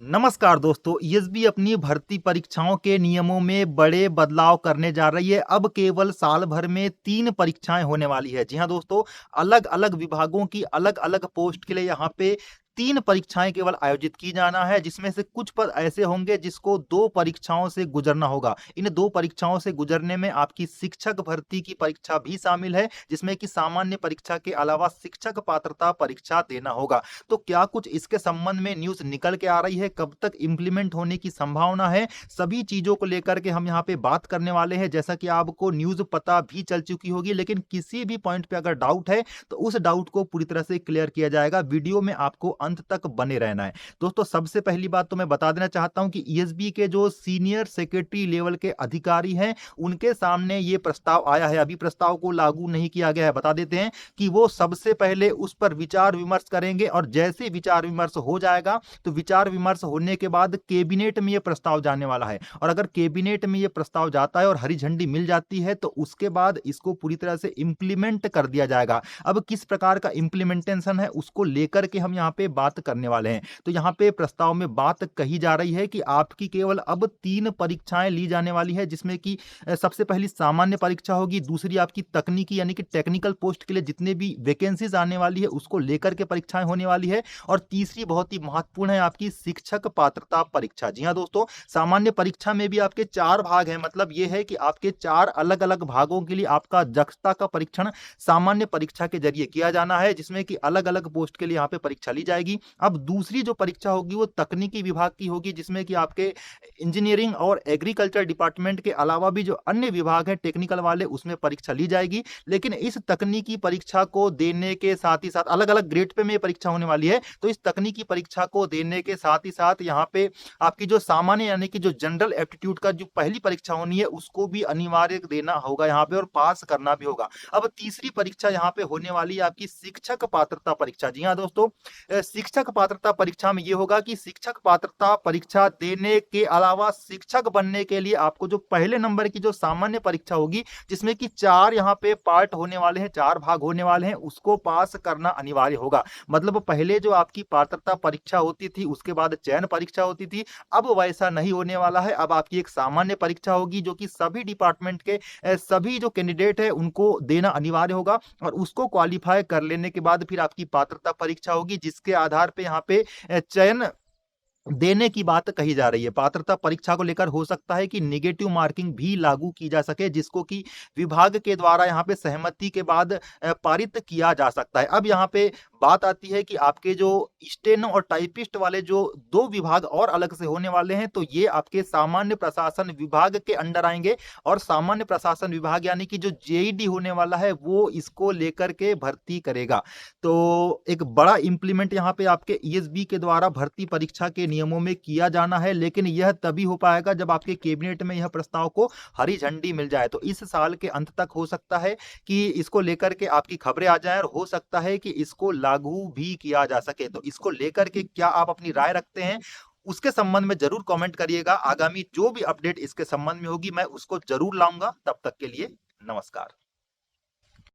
नमस्कार दोस्तों, ईएसबी अपनी भर्ती परीक्षाओं के नियमों में बड़े बदलाव करने जा रही है। अब केवल साल भर में 3 परीक्षाएं होने वाली है। जी हाँ दोस्तों, अलग-अलग विभागों की अलग-अलग पोस्ट के लिए यहाँ पे 3 परीक्षाएं केवल आयोजित की जाना है, जिसमें से कुछ पद ऐसे होंगे जिसको 2 परीक्षाओं से गुजरना होगा। इन 2 परीक्षाओं से गुजरने में आपकी शिक्षक भर्ती की परीक्षा भी शामिल है, जिसमें कि सामान्य परीक्षा के अलावा शिक्षक पात्रता परीक्षा देना होगा। तो क्या कुछ इसके संबंध में न्यूज़ निकल के आ रही है? कब तक इम्प्लीमेंट होने की संभावना है? सभी चीज़ों को लेकर के हम यहाँ पे बात करने वाले हैं। जैसा कि आपको न्यूज़ पता भी चल चुकी होगी, लेकिन किसी भी पॉइंट पे अगर डाउट है, तो उस डाउट को पूरी तरह से क्लियर किया जाएगा। वीडियो में आपको अंत तक बने रहना है। दोस्तों, सबसे पहली बात तो मैं बता देना चाहता हूँ कि ईएसबी के जो सीनियर सेक्रेटरी लेवल के अधिकारी हैं, उनके सामने ये प्रस्ताव आया है। अभी प्रस्ताव को लागू नहीं किया गया है। बता देते हैं कि वो सबसे पहले उस पर विचार-विमर्श करेंगे और जैसे विचार-विमर्श हो जाएगा, तो विचार-विमर्श होने के बाद कैबिनेट में ये प्रस्ताव जाने वाला है। और अगर कैबिनेट में ये प्रस्ताव जाता है और हरी झंडी मिल जाती है, तो उसके बाद इसको पूरी तरह से इम्प्लीमेंट कर दिया जाएगा। अब किस प्रकार का इम्प्लीमेंटेशन है, उसको लेकर के हम यहाँ पे बात करने वाले हैं। तो यहाँ पे प्रस्ताव में बात कही जा रही है कि आपकी केवल अब 3 परीक्षाएँ ली जाने वाली है, जिसमें कि सबसे पहली सामान्य परीक्षा होगी, दूसरी आपकी तकनीकी यानी कि टेक्निकल पोस्ट के लिए जितने भी वैकेंसीज आने वाली है, उसको लेकर के परीक्षाएँ होने वाली है और तीसरी बहुत ही महत्वपूर्ण है आपकी शिक्षक पात्रता परीक्षा। जी हाँ दोस्तों, सामान्य परीक्षा में भी आपके 4 भाग हैं, मतलब ये है कि आपके 4 अलग-अलग भागों के लिए आपका दक्षता का परीक्षण सामान्य परीक्षा के जरिए किया जाना है, जिसमें कि अलग-अलग पोस्ट के लिए यहाँ पे परीक्षा ली जाएगी। अब दूसरी जो परीक्षा होगी वो तकनीकी विभाग की होगी, जिसमें कि आपके इंजीनियरिंग और एग्रीकल्चर डिपार्टमेंट के अलावा भी जो अन्य विभाग हैं टेक्निकल वाले, उसमें परीक्षा ली जाएगी। लेकिन इस तकनीकी परीक्षा को देने के साथ ही साथ अलग-अलग ग्रेड पे में ये परीक्षा होने वाली है। तो इस तकनीकी परीक्षा को देने के साथ ही साथ यहाँ पे आपकी जो सामान्य यानी कि जो जनरल एप्टीट्यूड का जो पहली परीक्षा होनी है, उसको भी अनिवार्य देना होगा यहाँ पे और पास करना भी होगा। अब तीसरी परीक्षा यहाँ पे होने वाली है आपकी शिक्षक पात्रता परीक्षा। जी हाँ दोस्तों, शिक्षक पात्रता परीक्षा में ये होगा कि शिक्षक पात्रता परीक्षा देने के अलावा शिक्षक बनने के लिए आपको जो पहले नंबर की जो सामान्य परीक्षा होगी, जिसमें कि 4 यहाँ पे पार्ट होने वाले हैं, 4 भाग होने वाले हैं, उसको पास करना अनिवार्य होगा। मतलब पहले जो आपकी पात्रता परीक्षा होती थी, उसके बाद चयन परीक्षा होती थी, अब वैसा नहीं होने वाला है। अब आपकी एक सामान्य परीक्षा होगी जो कि सभी डिपार्टमेंट के सभी जो कैंडिडेट है उनको देना अनिवार्य होगा और उसको क्वालीफाई कर लेने के बाद फिर आपकी पात्रता परीक्षा होगी, जिसके आधार पे यहाँ पे चयन देने की बात कही जा रही है। पात्रता परीक्षा को लेकर हो सकता है कि नेगेटिव मार्किंग भी लागू की जा सके, जिसको कि विभाग के द्वारा यहाँ पे सहमति के बाद पारित किया जा सकता है। अब यहाँ पे बात आती है कि आपके जो स्टेनो और टाइपिस्ट वाले जो 2 विभाग और अलग से होने वाले हैं, तो ये आपके सामान्य प्रशासन विभाग के अंडर आएँगे और सामान्य प्रशासन विभाग यानी कि जो जेईडी होने वाला है, वो इसको लेकर के भर्ती करेगा। तो एक बड़ा इम्प्लीमेंट यहाँ पे आपके ईएसबी के द्वारा भर्ती परीक्षा के नियमों में किया जाना है, लेकिन यह तभी हो पाएगा जब आपके कैबिनेट में यह प्रस्ताव को हरी झंडी मिल जाए। तो इस साल के अंत तक हो सकता है कि इसको लेकर के आपकी खबरें आ जाएँ और हो सकता है कि इसको लागू भी किया जा सके। तो इसको लेकर के क्या आप अपनी राय रखते हैं? उसके संबंध में ज़रूर कमेंट करिएगा। आगामी जो भी अपडेट इसके संबंध में होगी, मैं उसको ज़रूर लाऊँगा। तब तक के लिए नमस्कार।